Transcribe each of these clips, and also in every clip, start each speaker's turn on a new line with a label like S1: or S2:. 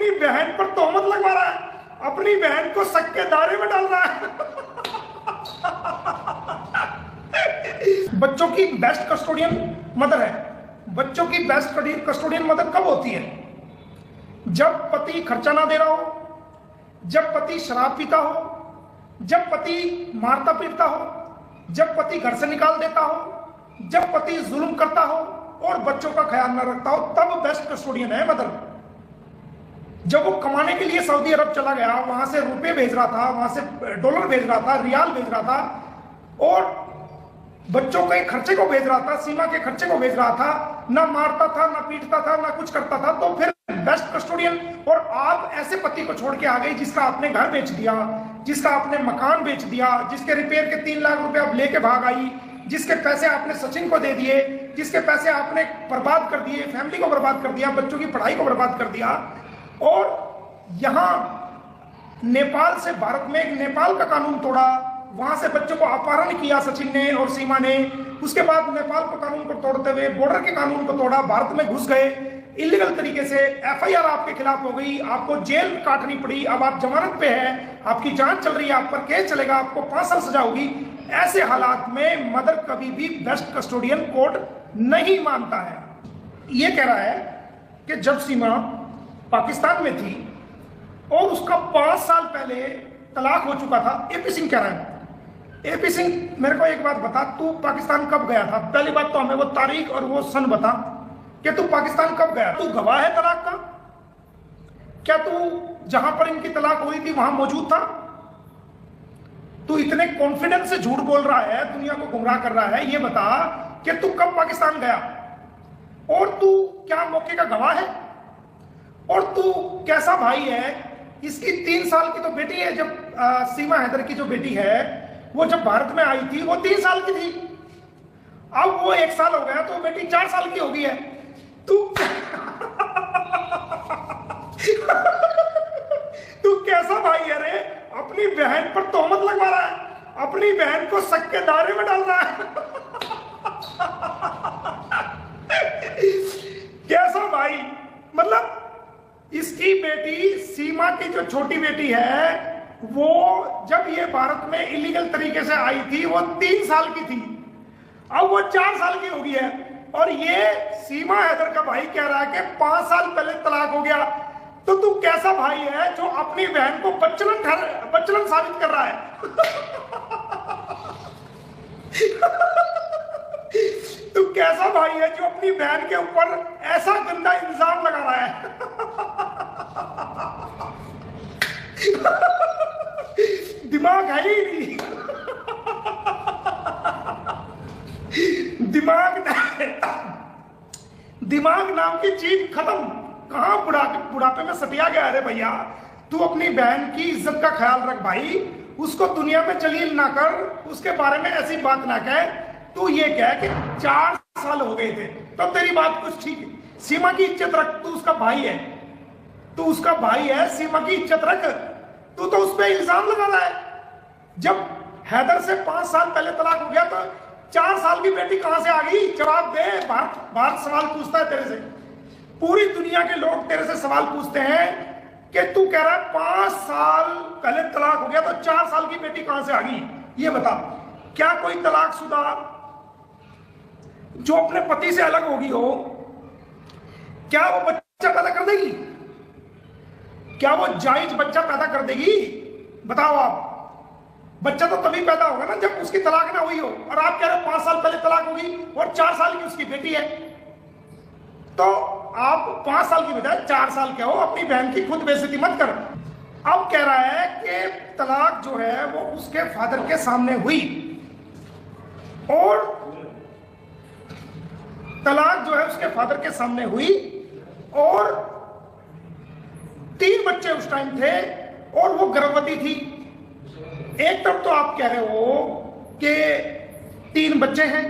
S1: अपनी बहन पर तोहमत लगवा रहा है, अपनी बहन को शक के दायरे में डाल रहा है। बच्चों की बेस्ट कस्टोडियन मदर है। बच्चों की बेस्ट कस्टोडियन मदर कब होती है? जब पति खर्चा ना दे रहा हो, जब पति शराब पीता हो, जब पति मारता पीटता हो, जब पति घर से निकाल देता हो, जब पति जुल्म करता हो और बच्चों का ख्याल न रखता हो, तब बेस्ट कस्टोडियन है मदर। जब वो कमाने के लिए सऊदी अरब चला गया, वहां से रुपए भेज रहा था, वहां से डॉलर भेज रहा था, रियाल भेज रहा था और बच्चों के खर्चे को भेज रहा था, सीमा के खर्चे को भेज रहा था, ना मारता था, ना पीटता था, ना कुछ करता था, तो फिर बेस्ट कस्टोडियन। और आप ऐसे पति को छोड़ के आ गई जिसका आपने घर बेच दिया, जिसका आपने मकान बेच दिया, जिसके रिपेयर के 3 लाख रुपए आप लेके भाग आई, जिसके पैसे आपने सचिन को दे दिए, जिसके पैसे आपने बर्बाद कर दिए, फैमिली को बर्बाद कर दिया, बच्चों की पढ़ाई को बर्बाद कर दिया। और यहां नेपाल से भारत में एक नेपाल का कानून तोड़ा, वहां से बच्चों को अपहरण किया सचिन ने और सीमा ने। उसके बाद नेपाल के कानून को तोड़ते हुए बॉर्डर के कानून को तोड़ा, भारत में घुस गए इलीगल तरीके से। एफआईआर आपके खिलाफ हो गई, आपको जेल काटनी पड़ी, अब आप जमानत पे हैं, आपकी जांच चल रही है, आप पर केस चलेगा, आपको 5 साल सजा होगी। ऐसे हालात में मदर कभी भी बेस्ट कस्टोडियन कोर्ट नहीं मानता है। यह कह रहा है कि जब सीमा पाकिस्तान में थी और उसका 5 साल पहले तलाक हो चुका था। एपी सिंह कह रहा है, एपी सिंह मेरे को एक बात बता, तू पाकिस्तान कब गया था? पहली बात तो हमें वो तारीख और वो सन बता कि तू पाकिस्तान कब गया? तू गवाह है तलाक का? क्या तू जहां पर इनकी तलाक हुई थी वहां मौजूद था? तू इतने कॉन्फिडेंस से झूठ बोल रहा है, दुनिया को गुमराह कर रहा है, ये बता कि तू कब पाकिस्तान गया और तू क्या मौके का गवाह है? और तू कैसा भाई है? इसकी 3 साल की तो बेटी है, जब सीमा हैदर की जो बेटी है वो जब भारत में आई थी वो 3 साल की थी, अब वो 1 साल हो गया तो बेटी 4 साल की हो गई है। तू तू कैसा भाई है रे? अपनी बहन पर तोहमत लगवा रहा है, अपनी बहन को शक के दायरे में डाल रहा है। कैसा भाई? मतलब इसकी बेटी सीमा की जो छोटी बेटी है वो जब ये भारत में इलीगल तरीके से आई थी वो 3 साल की थी, अब वो 4 साल की हो गई है। और ये सीमा हैदर का भाई कह रहा है कि 5 साल पहले तलाक हो गया। तो तू कैसा भाई है जो अपनी बहन को बच्चलन साबित कर रहा है? तू कैसा भाई है जो अपनी बहन के ऊपर ऐसा गंदा इल्जाम लगा रहा है? दिमाग है ही नहीं। दिमाग नाम की चीज खत्म, कहां बुढ़ापे में सटिया गया? अरे भैया तू अपनी बहन की इज्जत का ख्याल रख भाई, उसको दुनिया में जलील ना कर, उसके बारे में ऐसी बात ना कह। तू ये कह कि 4 साल हो गए थे तो तेरी बात कुछ ठीक है। सीमा की इज्जत रख, तू उसका भाई है, तू उसका भाई है, सीमा की इज्जत रख। तू तो उस पर इल्जाम लगा रहा है। जब हैदर से 5 साल पहले तलाक हो गया तो 4 साल की बेटी कहां से आ गई? जवाब दे। भारत सवाल पूछता है तेरे से, पूरी दुनिया के लोग तेरे से सवाल पूछते हैं कि तू कह रहा है 5 साल पहले तलाक हो गया तो 4 साल की बेटी कहां से आ गई? ये बता, क्या कोई तलाकशुदा जो अपने पति से अलग होगी हो, क्या वो बच्चा पैदा कर देगी? क्या वो जायज बच्चा पैदा कर देगी? बताओ आप। बच्चा तो तभी पैदा होगा ना जब उसकी तलाक ना हुई हो। और आप कह रहे हो 5 साल पहले तलाक होगी और 4 साल की उसकी बेटी है। तो आप 5 साल की बजाय 4 साल के हो, अपनी बहन की खुद बेइज्जती मत कर। अब कह रहा है कि तलाक जो है वो उसके फादर के सामने हुई, और तलाक जो है उसके फादर के सामने हुई, और 3 बच्चे उस टाइम थे और वो गर्भवती थी। एक तरफ तो आप कह रहे हो कि 3 बच्चे हैं,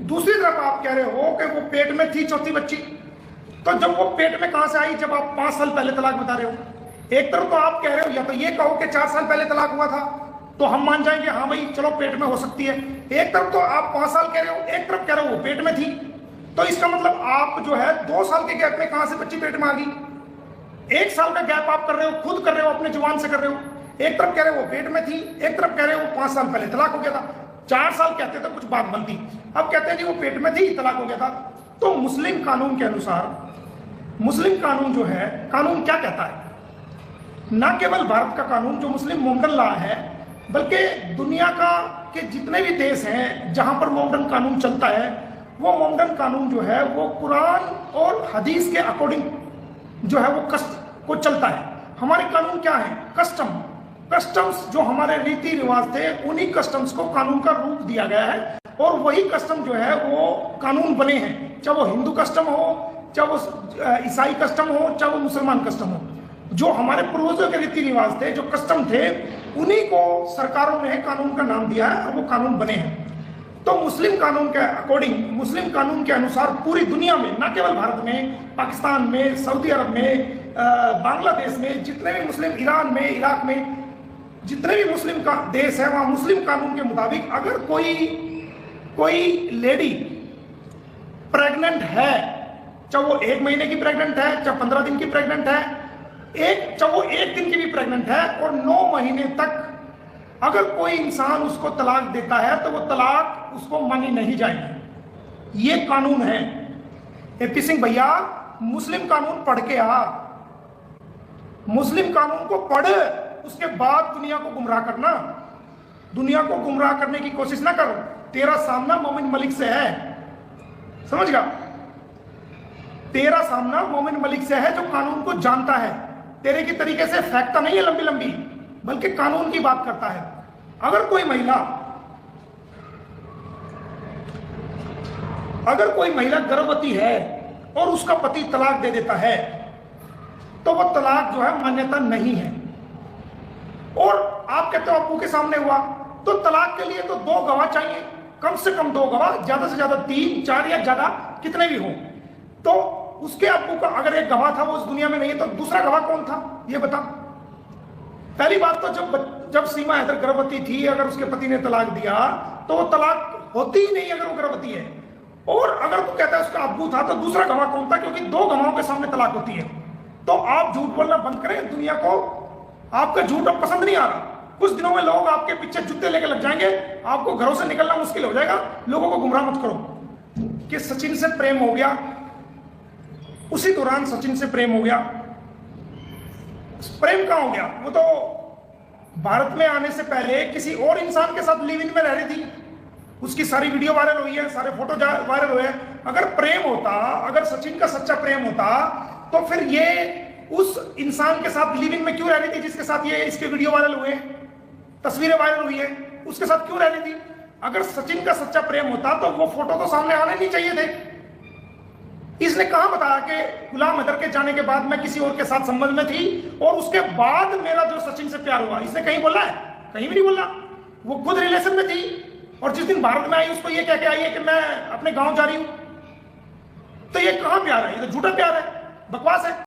S1: दूसरी तरफ आप कह रहे हो कि वो पेट में थी चौथी बच्ची। तो जब वो पेट में कहां से आई जब आप 5 साल पहले तलाक बता रहे हो? एक तरफ तो आप कह रहे हो, या तो ये कहो कि 4 साल पहले तलाक हुआ था तो हम मान जाएंगे हाँ भाई चलो पेट में हो सकती है। एक तरफ तो आप 5 साल कह रहे हो, एक तरफ कह रहे हो वो पेट में थी। तो इसका मतलब आप जो है 2 साल के गैप में कहां से बच्ची पेट में आ गई? 1 साल का गैप आप कर रहे हो, खुद कर रहे हो, अपने जुबान से कर रहे हो। एक तरफ कह रहे हो वो पेट में थी, एक तरफ कह रहे हो 5 साल पहले तलाक हो गया था। 4 साल कहते थे कुछ बात बनती, अब कहते हैं जी वो पेट में थी, तलाक हो गया था। तो मुस्लिम कानून के अनुसार, मुस्लिम कानून जो है, कानून क्या कहता है, न केवल भारत का कानून जो मुस्लिम मॉडर्न लॉ है, बल्कि दुनिया का के जितने भी देश हैं जहां पर मॉडर्न कानून चलता है, वो मॉडर्न कानून जो है वो कुरान और हदीस के अकॉर्डिंग जो है वो को चलता है। हमारे कानून क्या है, कस्टम्स जो हमारे रीति रिवाज थे, उन्हीं कस्टम्स को कानून का रूप दिया गया है और वही कस्टम जो है वो कानून बने हैं, चाहे वो हिंदू कस्टम हो, चाहे वो ईसाई कस्टम हो, चाहे वो मुसलमान कस्टम हो। जो हमारे पूर्वजों के रीति रिवाज थे, जो कस्टम थे, उन्हीं को सरकारों ने कानून का नाम दिया है और वो कानून बने हैं। तो मुस्लिम कानून के अकॉर्डिंग, मुस्लिम कानून के अनुसार पूरी दुनिया में, न केवल भारत में, पाकिस्तान में, सऊदी अरब में, बांग्लादेश में, जितने भी मुस्लिम, ईरान में, इराक में, जितने भी मुस्लिम का देश है, वहां मुस्लिम कानून के मुताबिक अगर कोई लेडी प्रेग्नेंट है, चाहे वो 1 महीने की प्रेग्नेंट है, चाहे 15 दिन की प्रेग्नेंट है, चाहे वो 1 दिन की भी प्रेग्नेंट है, और 9 महीने तक अगर कोई इंसान उसको तलाक देता है तो वो तलाक उसको मानी नहीं जाएगी। ये कानून है। एपी सिंह भैया, मुस्लिम कानून पढ़ के आ, मुस्लिम कानून को पढ़, उसके बाद दुनिया को गुमराह करना, दुनिया को गुमराह करने की कोशिश ना करो। तेरा सामना मोमिन मलिक से है, समझ गया? तेरा सामना मोमिन मलिक से है जो कानून को जानता है, तेरे की तरीके से फेंकता नहीं है लंबी लंबी, बल्कि कानून की बात करता है। अगर कोई महिला गर्भवती है और उसका पति तलाक दे देता है तो वह तलाक जो है मान्यता नहीं है। और आप कहते हो अब्बू के सामने हुआ, तो तलाक के लिए तो 2 गवाह चाहिए, कम से कम 2 गवाह, ज्यादा से ज्यादा 3, 4 या ज्यादा कितने भी हो। तो उसके अब्बू का अगर एक गवाह था वो इस दुनिया में नहीं है, तो दूसरा गवाह कौन था ये बता। पहली बात तो जब सीमा हैदर गर्भवती थी, अगर उसके पति ने तलाक दिया तो वो तलाक होती ही नहीं अगर वो गर्भवती है। और अगर तू कहता है उसका अब्बू था, तो दूसरा गवाह कौन था, क्योंकि 2 गवाहों के सामने तलाक होती है। तो आप झूठ बोलना बंद करें, दुनिया को आपका झूठ अब पसंद नहीं आ रहा। कुछ दिनों में लोग आपके पीछे जूते लेके लग जाएंगे, आपको घरों से निकलना मुश्किल हो जाएगा। लोगों को गुमराह मत करो कि सचिन से प्रेम हो गया, उसी दौरान सचिन से प्रेम हो गया। प्रेम कहां हो गया, वो तो भारत में आने से पहले किसी और इंसान के साथ लिव इन में रह रही थी, उसकी सारी वीडियो वायरल हुई है, सारे फोटो वायरल हुए हैं। अगर प्रेम होता, अगर सचिन का सच्चा प्रेम होता, तो फिर ये उस इंसान के साथ लिव इन में क्यों रह रही थी जिसके साथ ये इसके वीडियो वायरल हुए, तस्वीरें वायरल हुई है, उसके साथ क्यों रह रही थी? अगर सचिन का सच्चा प्रेम होता तो वो फोटो तो सामने आने नहीं चाहिए थे। इसने कहां बताया कि गुलाम हैदर के जाने के बाद मैं किसी और के साथ संबंध में थी और उसके बाद मेरा जो सचिन से प्यार हुआ? इसने कहीं बोला है? कहीं भी नहीं बोला। वो खुद रिलेशन में थी और जिस दिन भारत में आई उसको ये कह के आई है कि मैं अपने गांव जा रही हूं। तो ये कहां प्यार है? ये तो झूठा प्यार है, बकवास है।